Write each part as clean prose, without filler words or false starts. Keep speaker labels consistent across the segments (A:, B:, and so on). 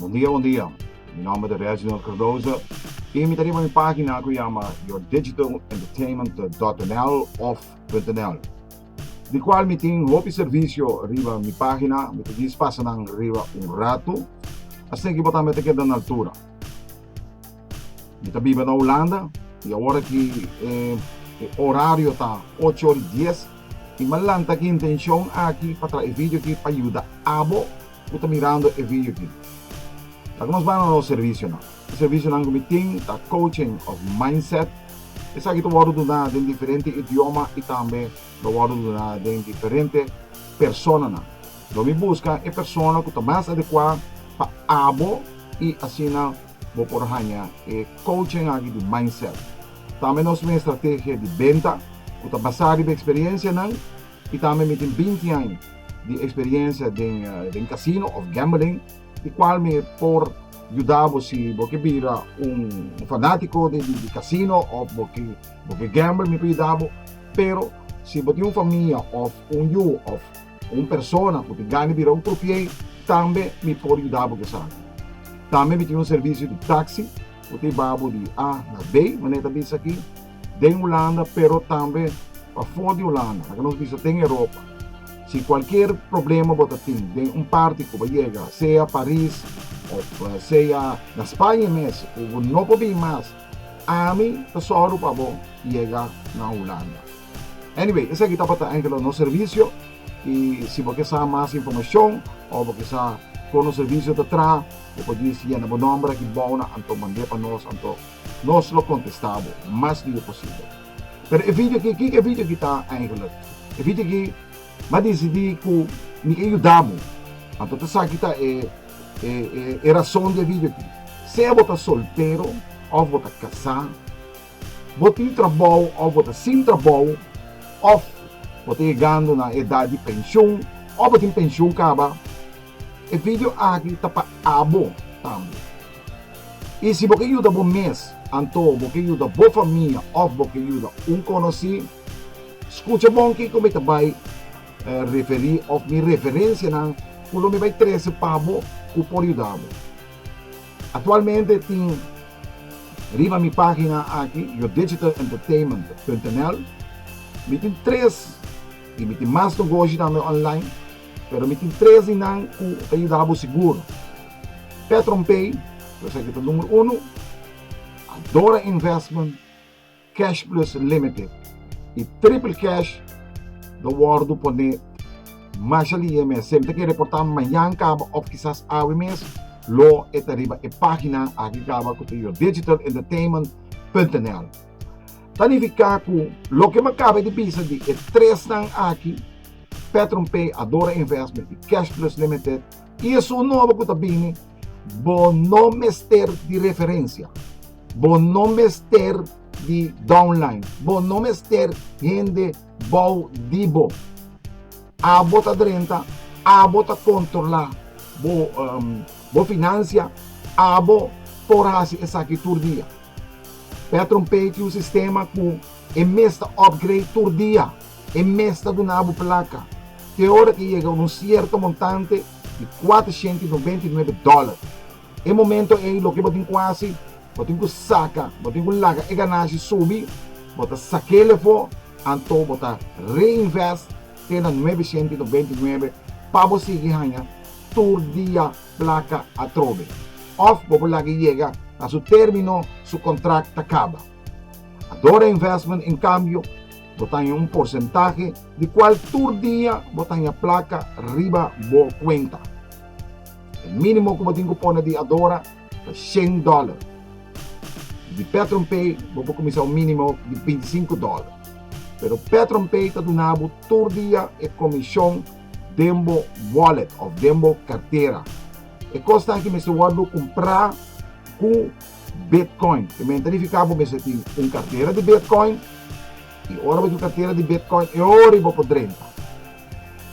A: Bom dia. Mi nome è Reginald Cardoso e mi teniamo in pagina che chiama yourdigitalentertainment.nl of.nl, di qual mi tengo hopi servicio arriba mi página, mi te passa nang arriba un rato, hasta que botar me te queda na altura. Mi te vive na Holanda e agora que horário tá 8h10 e malanta que intenção aqui para trazer vídeo aqui para ajudar abo puta mirando e vídeo aqui. Lá que nós vamos no serviço não. O serviço não tem da coaching of mindset. Essa aqui tu pode dar em diferentes idiomas e também tu pode dar em diferentes pessoas não. Então me busca a pessoa que está mais adequada para abo e assim não vou por hanya e coaching aqui de mindset. Também nós temos estratégia de venda que está baseada na experiência não e também me tem 20 anos de experiência de casino of gambling, e qual me por ajudar você porque vira fanático de casino ou porque gamble me pode ajudar, pero se você tem uma família ou uma pessoa que ganha vira propriedade também me pode ajudar porque sabe. Também me tem um serviço de táxi, você vai de A na B, mas também isso aqui, de Holanda, pero também para fora de Holanda, que nós vimos tem Europa. Se qualquer problema você tem de parte que vai chegar, seja Paris ou seja na Espanha mesmo, ou não pode ir mais, a mim é só para você chegar na Holanda. Anyway, esse aqui está para o nosso serviço e se você quer mais informação ou você quer com o serviço de trás, você pode dizer na número que bom, então mandar para nós lo contestamos o mais rápido possível. Mas o vídeo aqui está eigenlijk, o vídeo aqui mas decidi que me ajudamos. Então, essa aqui é a razão do vídeo aqui. Se você está solteiro, ou você está casado, você tem trabalho, ou você sem trabalho, ou você está chegando na idade de pensão, ou você tem pensão acaba, o vídeo aqui está para abo também. E se você ajuda o mês, então você ajuda a família, ou você ajuda conhecido, escuta bom que como vai referir ou minha referência não, quando me vai 13 pavo que por ajudar. Atualmente tem arriba minha página aqui, yourdigitalentertainment.nl, me tem 3 e me tem mais negócio também online, pero me tem 3 e não que ajudar seguro. PetronPay, esse aqui é o número 1, Adora Investment, Cash Plus Limited e Triple Cash do guardo pone mais ali mesmo sempre que reportar amanhã cabo ou quizás hoje mesmo lo arriba a página aqui cabo que tem yourdigitalentertainment.nl. Significa que lo que me acaba de dizer de três não aqui PetronPay, Adora Investment e Cash Plus Limited e isso novo que está bem bom nome de referência, bom nome de downline, bom nome gente bom dibo, a bota drenta, a bota controlar, bo financia, a bo porasi essa aqui todo dia. PetronPay tem um sistema que é mesta upgrade todo dia, é mesta do nabo placa, que hora que chega um certo montante de $499. E momento é o que você tem quase, você tem que saca, você tem que laga e ganhar subir, você saque ele for, então você reinvest tem na 999 para você ganhar todo dia placa a trove. Ou você chega a seu término, seu contrato acaba. Adora Investment, em cambio, você tem um porcentagem de qual todo dia você tem a placa riba boa conta. O mínimo que você tem que pôr de Adora é $100. De PetronPay, você começar o mínimo de $25. Pero PetronPay está dando todo dia a comissão dembo wallet ou dembo carteira. E custa que me se guardo comprar com Bitcoin. Que me verificava me se tem uma carteira de Bitcoin e ora de carteira de Bitcoin e ora eu vou por 30.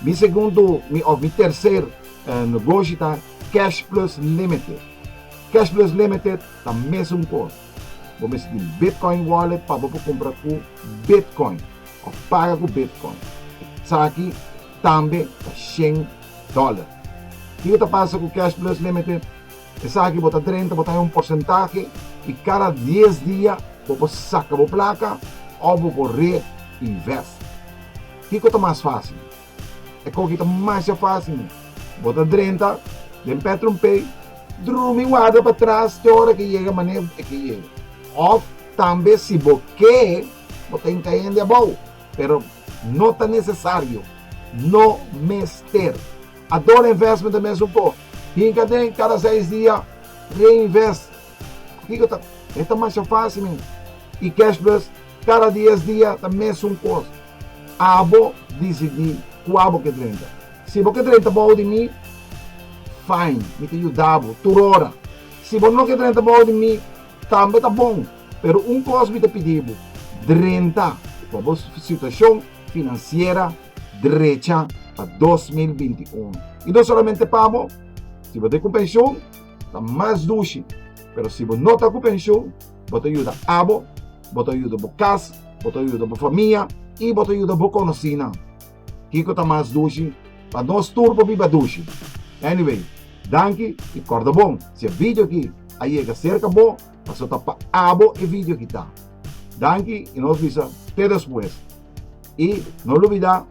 A: Mi segundo, mi terceiro negócio está Cash Plus Limited. Cash Plus Limited está mesmo coisa. Você tem Bitcoin wallet para você comprar com Bitcoin. Ou paga com Bitcoin. Isso aqui também é $100. O que passa com Cash Plus Limited? Esa aqui bota 30, bota um porcentaje e cada 10 dias você saca a placa ou você reinveste. O que é mais fácil? É o que é mais fácil. Bota 30, den Petron Pay, dorme guarda para trás, de hora que chega, maneira que chega. Ou também se você quer, você tem que ir de boa, pero não está necessário. Não mester. Adoro investment também um pouco. Cada 6 dias, reinveste. O que é mais fácil, man. E cash plus, cada 10 dias, também é um custo. Abo decidir qual que 30. Se você 30 bom de mim, fine, me te ajudava, turora. Se você não quer 30 bom de mim, também tá bom. Pero um custo me te pedido 30 para a situação financeira derecha para 2021. E não somente pago, se você com pensão, está mais duche. Pero se você não está com pensão, você ajuda abo, você ajuda a casa, você ajuda a família e você ajuda a conhecida. Kiko está mais duche, para nós turbo viva duche. Anyway, danke e corda bom. Se o vídeo aqui aí é cerca bom, você está para abo e vídeo aqui tá. Danke e nos vemos até depois. E não olvida,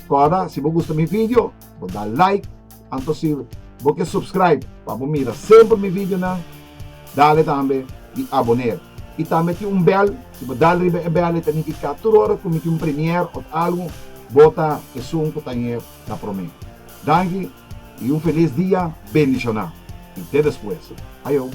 A: agora, se você gostou do meu vídeo, dá like, então se você subscribe para mirar sempre meu vídeo, dá também e abonar. E também tem bell, se você dá o bell, tem que capturar como um premiere ou algo, bota que som que tem na promessa. Danke e feliz dia bendicional. E até depois. Ayo.